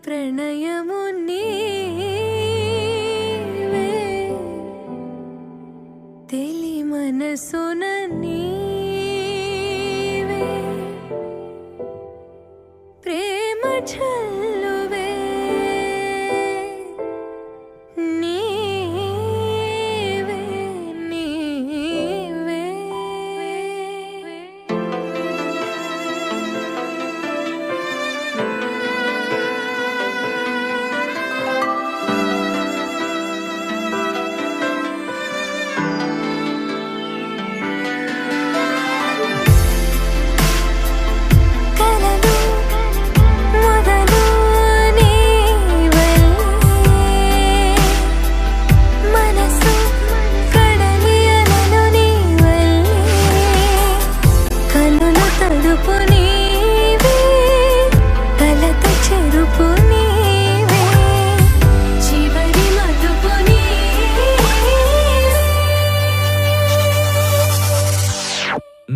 ప్రణయము నీవే తెలి మనసున నీవే ప్రేమ చల్లువే నీవే నీవే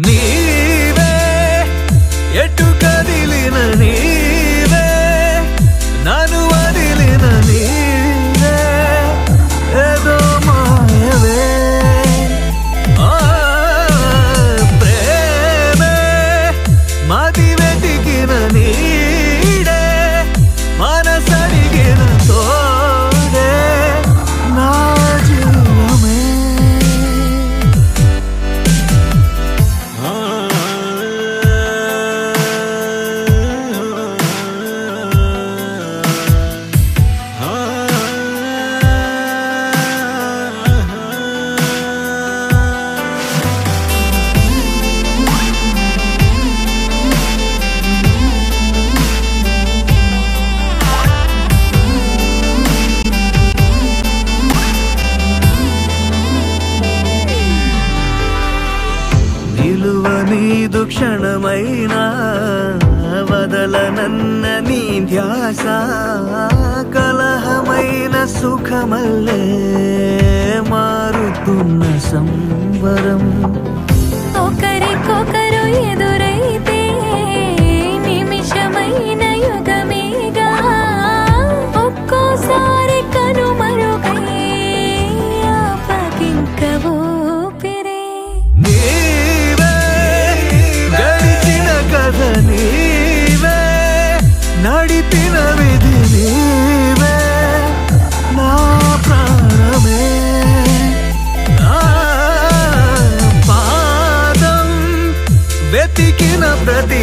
నీవే ఎటు కదిలిన నీవే నన్ను వదిలిన నీవే ఏదో మాయవే ప్రేమే మది వెతికిన నీడే మనసడిగిన తోడే నా జీవమే నీదు క్షణమైనా వదలనన్న నీ ధ్యాస కలహమైన సుఖమల్లే మారుతున్న సంబరం ఒకరికొకరు ఎదురైతే నిమిషమైన యుగమేగా ఒక్కోసారి కనుమరుగై ఆపగింకవో నీవే నడిపిన విధి నీవే నా ప్రాణమే పాదం వెతికిన ప్రతి